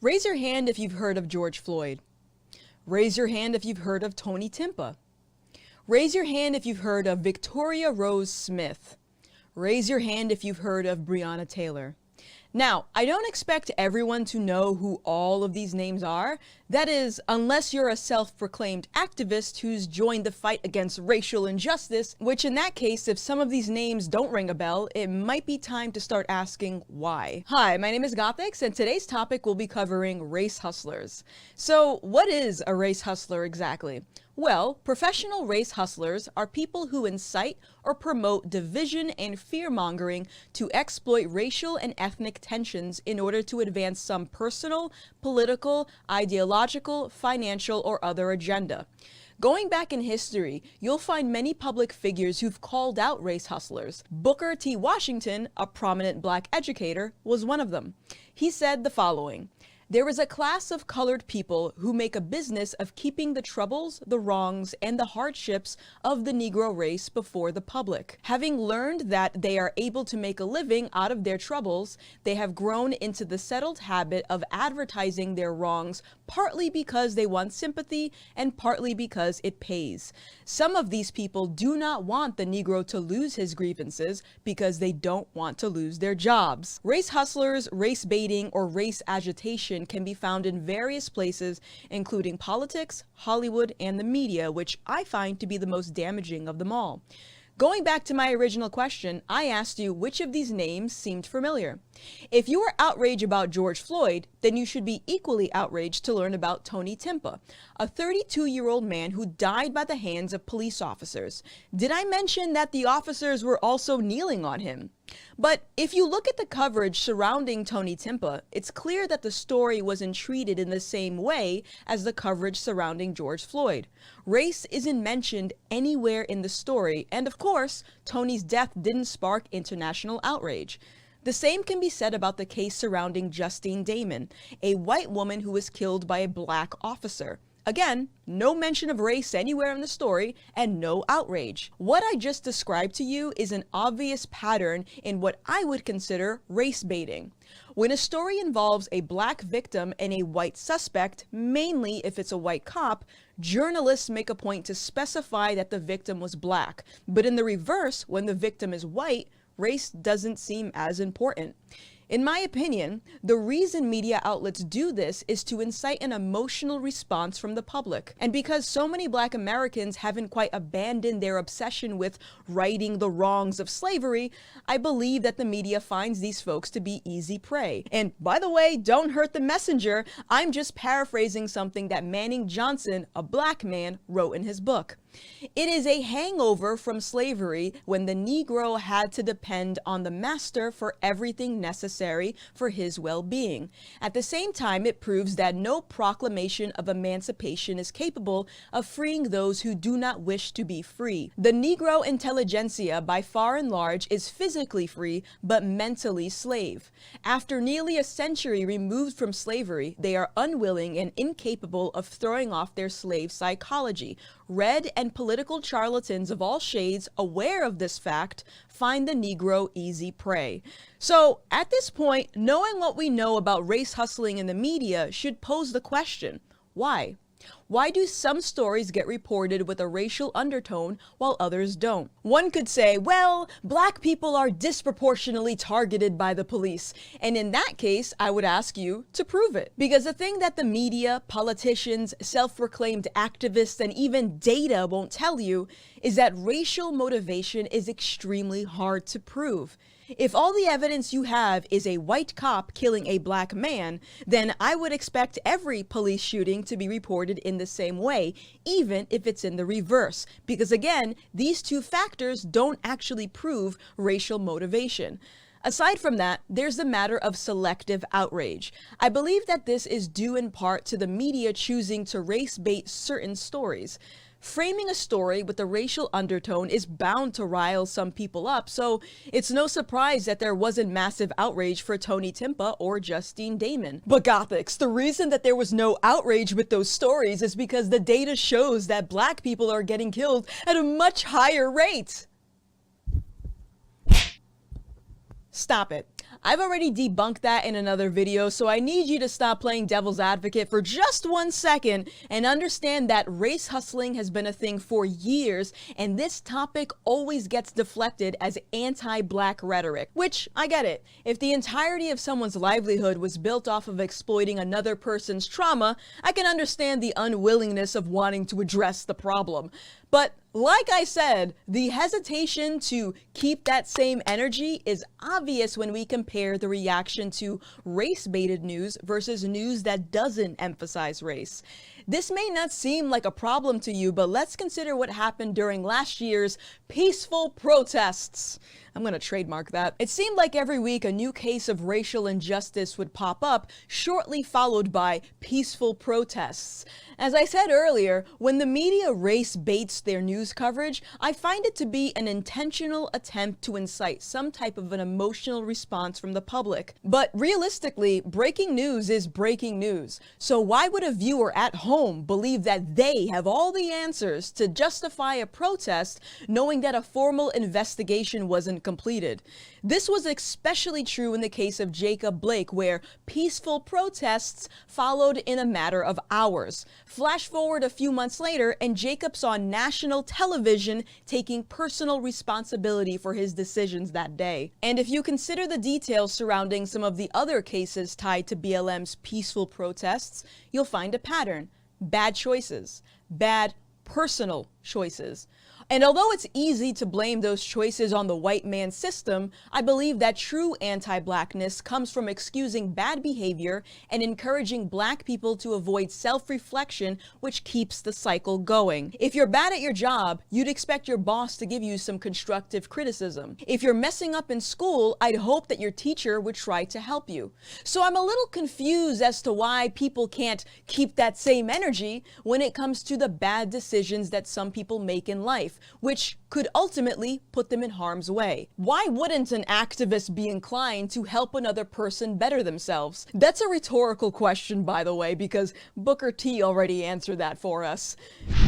Raise your hand if you've heard of George Floyd. Raise your hand if you've heard of Tony Timpa. Raise your hand if you've heard of Victoria Rose Smith. Raise your hand if you've heard of Breonna Taylor. Now, I don't expect everyone to know who all of these names are. That is, unless you're a self-proclaimed activist who's joined the fight against racial injustice, which in that case, if some of these names don't ring a bell, it might be time to start asking why. Hi, my name is Gothix, and today's topic will be covering race hustlers. So, what is a race hustler exactly? Well, professional race hustlers are people who incite or promote division and fear-mongering to exploit racial and ethnic tensions in order to advance some personal, political, ideological, financial, or other agenda. Going back in history, you'll find many public figures who've called out race hustlers. Booker T. Washington, a prominent black educator, was one of them. He said the following: "There is a class of colored people who make a business of keeping the troubles, the wrongs, and the hardships of the Negro race before the public. Having learned that they are able to make a living out of their troubles, they have grown into the settled habit of advertising their wrongs, partly because they want sympathy and partly because it pays. Some of these people do not want the Negro to lose his grievances because they don't want to lose their jobs." Race hustlers, race baiting, or race agitation can be found in various places, including politics, Hollywood, and the media, which I find to be the most damaging of them all. Going back to my original question, I asked you which of these names seemed familiar. If you were outraged about George Floyd, then you should be equally outraged to learn about Tony Timpa, a 32-year-old man who died by the hands of police officers. Did I mention that the officers were also kneeling on him? But if you look at the coverage surrounding Tony Timpa, it's clear that the story wasn't treated in the same way as the coverage surrounding George Floyd. Race isn't mentioned anywhere in the story, and of course, Tony's death didn't spark international outrage. The same can be said about the case surrounding Justine Damon, a white woman who was killed by a black officer. Again, no mention of race anywhere in the story and no outrage. What I just described to you is an obvious pattern in what I would consider race baiting. When a story involves a black victim and a white suspect, mainly if it's a white cop, journalists make a point to specify that the victim was black. But in the reverse, when the victim is white, race doesn't seem as important. In my opinion, the reason media outlets do this is to incite an emotional response from the public. And because so many black Americans haven't quite abandoned their obsession with righting the wrongs of slavery, I believe that the media finds these folks to be easy prey. And by the way, don't hurt the messenger. I'm just paraphrasing something that Manning Johnson, a black man, wrote in his book. It is a hangover from slavery when the Negro had to depend on the master for everything necessary for his well-being. At the same time, it proves that no proclamation of emancipation is capable of freeing those who do not wish to be free. The Negro intelligentsia, by far and large, is physically free, but mentally slave. After nearly a century removed from slavery, they are unwilling and incapable of throwing off their slave psychology. Red and political charlatans of all shades, aware of this fact, find the Negro easy prey. So, at this point, knowing what we know about race hustling in the media should pose the question, why? Why do some stories get reported with a racial undertone while others don't? One could say, well, black people are disproportionately targeted by the police. And in that case, I would ask you to prove it. Because the thing that the media, politicians, self-proclaimed activists, and even data won't tell you is that racial motivation is extremely hard to prove. If all the evidence you have is a white cop killing a black man, then I would expect every police shooting to be reported in the same way, even if it's in the reverse. Because again, these two factors don't actually prove racial motivation. Aside from that, there's the matter of selective outrage. I believe that this is due in part to the media choosing to race bait certain stories. Framing a story with a racial undertone is bound to rile some people up, so it's no surprise that there wasn't massive outrage for Tony Timpa or Justine Damon. But Gothix, the reason that there was no outrage with those stories is because the data shows that black people are getting killed at a much higher rate. Stop it. I've already debunked that in another video, so I need you to stop playing devil's advocate for just 1 second and understand that race hustling has been a thing for years, and this topic always gets deflected as anti-black rhetoric, which I get it. If the entirety of someone's livelihood was built off of exploiting another person's trauma, I can understand the unwillingness of wanting to address the problem. But like I said, the hesitation to keep that same energy is obvious when we compare the reaction to race-baited news versus news that doesn't emphasize race. This may not seem like a problem to you, but let's consider what happened during last year's peaceful protests. I'm gonna trademark that. It seemed like every week a new case of racial injustice would pop up, shortly followed by peaceful protests. As I said earlier, when the media race baits their news coverage, I find it to be an intentional attempt to incite some type of an emotional response from the public. But realistically, breaking news is breaking news. So why would a viewer at home believe that they have all the answers to justify a protest, knowing that a formal investigation wasn't completed? This was especially true in the case of Jacob Blake, where peaceful protests followed in a matter of hours. Flash forward a few months later, and Jacob's on national television taking personal responsibility for his decisions that day. And if you consider the details surrounding some of the other cases tied to BLM's peaceful protests, you'll find a pattern. Bad choices. Bad personal choices. And although it's easy to blame those choices on the white man system, I believe that true anti-blackness comes from excusing bad behavior and encouraging black people to avoid self-reflection, which keeps the cycle going. If you're bad at your job, you'd expect your boss to give you some constructive criticism. If you're messing up in school, I'd hope that your teacher would try to help you. So I'm a little confused as to why people can't keep that same energy when it comes to the bad decisions that some people make in life, which could ultimately put them in harm's way. Why wouldn't an activist be inclined to help another person better themselves? That's a rhetorical question, by the way, because Booker T already answered that for us.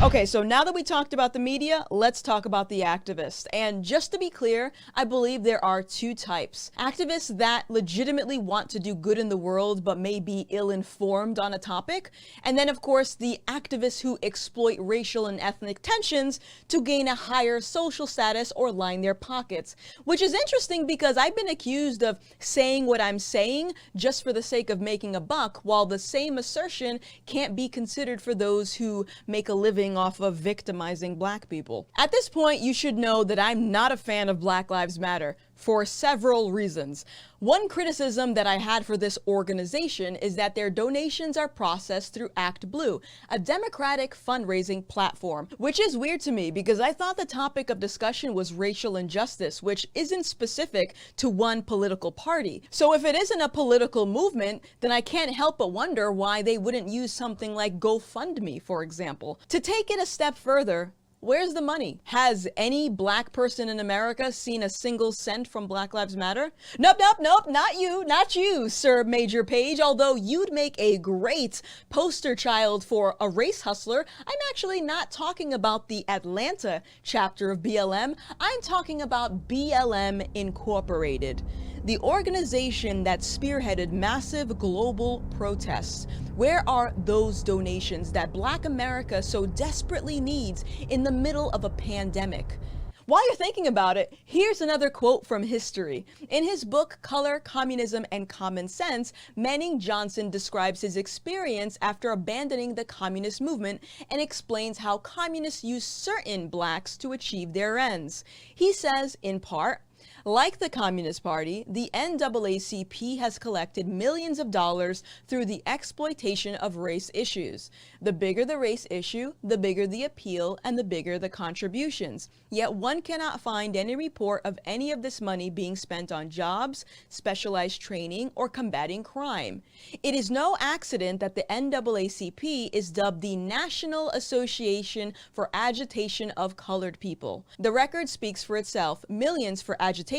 Okay, so now that we talked about the media, let's talk about the activists. And just to be clear, I believe there are two types. Activists that legitimately want to do good in the world but may be ill-informed on a topic. And then, of course, the activists who exploit racial and ethnic tensions to gain a higher social status or line their pockets. Which is interesting because I've been accused of saying what I'm saying just for the sake of making a buck, while the same assertion can't be considered for those who make a living off of victimizing black people. At this point, you should know that I'm not a fan of Black Lives Matter for several reasons. One criticism that I had for this organization is that their donations are processed through Act Blue, a democratic fundraising platform, which is weird to me because I thought the topic of discussion was racial injustice, which isn't specific to one political party. So if it isn't a political movement, then I can't help but wonder why they wouldn't use something like GoFundMe, for example. To take it a step further, where's the money? Has any black person in America seen a single cent from Black Lives Matter? Nope, not you, Sir Major Page. Although you'd make a great poster child for a race hustler, I'm actually not talking about the Atlanta chapter of BLM. I'm talking about BLM Incorporated, the organization that spearheaded massive global protests. Where are those donations that Black America so desperately needs in the middle of a pandemic? While you're thinking about it, here's another quote from history. In his book, Color, Communism, and Common Sense, Manning Johnson describes his experience after abandoning the communist movement and explains how communists use certain blacks to achieve their ends. He says, in part, like the Communist Party, the NAACP has collected millions of dollars through the exploitation of race issues. The bigger the race issue, the bigger the appeal and the bigger the contributions. Yet one cannot find any report of any of this money being spent on jobs, specialized training, or combating crime. It is no accident that the NAACP is dubbed the National Association for Agitation of Colored People. The record speaks for itself: millions for agitation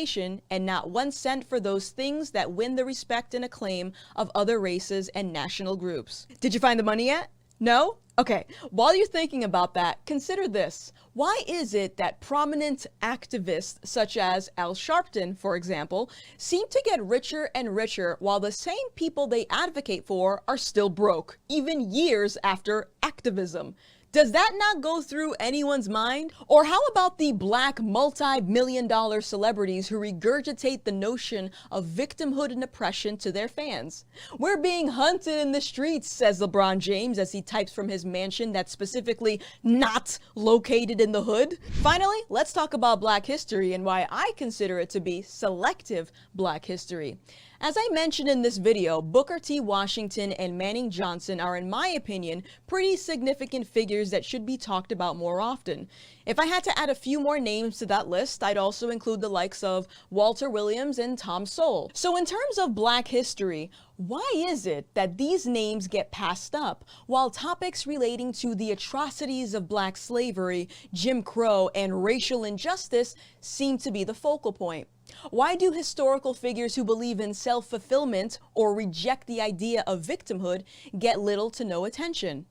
and not 1 cent for those things that win the respect and acclaim of other races and national groups. Did you find the money yet? No? Okay, while you're thinking about that, consider this. Why is it that prominent activists such as Al Sharpton, for example, seem to get richer and richer while the same people they advocate for are still broke, even years after activism? Does that not go through anyone's mind? Or how about the black multi-million-dollar celebrities who regurgitate the notion of victimhood and oppression to their fans? We're being hunted in the streets, says LeBron James as he types from his mansion that's specifically not located in the hood. Finally, let's talk about Black history and why I consider it to be selective Black history. As I mentioned in this video, Booker T. Washington and Manning Johnson are, in my opinion, pretty significant figures that should be talked about more often. If I had to add a few more names to that list, I'd also include the likes of Walter Williams and Tom Sowell. So in terms of Black history, why is it that these names get passed up while topics relating to the atrocities of Black slavery, Jim Crow, and racial injustice seem to be the focal point? Why do historical figures who believe in self-fulfillment or reject the idea of victimhood get little to no attention?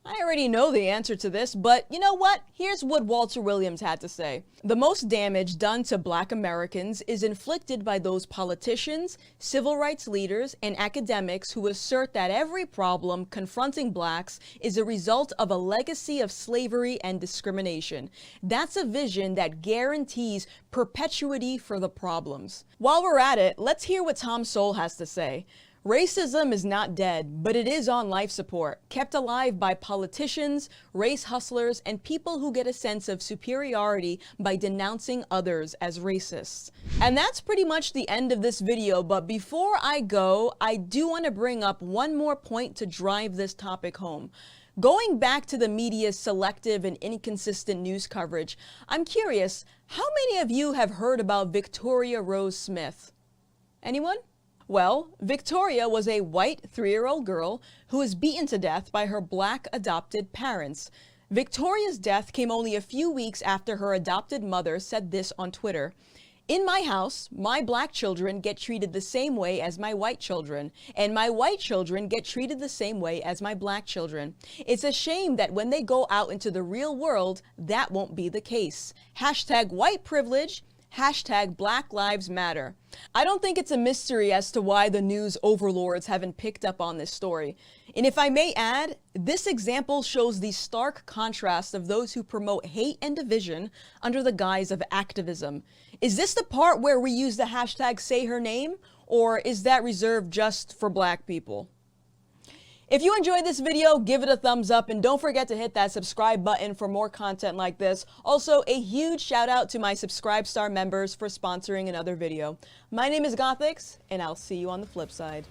I already know the answer to this, but you know what? Here's what Walter Williams had to say. The most damage done to Black Americans is inflicted by those politicians, civil rights leaders, and academics who assert that every problem confronting Blacks is a result of a legacy of slavery and discrimination. That's a vision that guarantees perpetuity for the problems. While we're at it, let's hear what Tom Sowell has to say. Racism is not dead, but it is on life support, kept alive by politicians, race hustlers, and people who get a sense of superiority by denouncing others as racists. And that's pretty much the end of this video, but before I go, I do want to bring up one more point to drive this topic home. Going back to the media's selective and inconsistent news coverage, I'm curious, how many of you have heard about Victoria Rose Smith? Anyone? Well, Victoria was a white 3-year-old girl who was beaten to death by her Black adopted parents. Victoria's death came only a few weeks after her adopted mother said this on Twitter. "In my house, my Black children get treated the same way as my white children, and my white children get treated the same way as my Black children. It's a shame that when they go out into the real world, that won't be the case. Hashtag white privilege. Hashtag Black Lives Matter." I don't think it's a mystery as to why the news overlords haven't picked up on this story. And if I may add, this example shows the stark contrast of those who promote hate and division under the guise of activism. Is this the part where we use the hashtag say her name, or is that reserved just for Black people? If you enjoyed this video, give it a thumbs up and don't forget to hit that subscribe button for more content like this. Also, a huge shout out to my Subscribe Star members for sponsoring another video. My name is Gothix, and I'll see you on the flip side.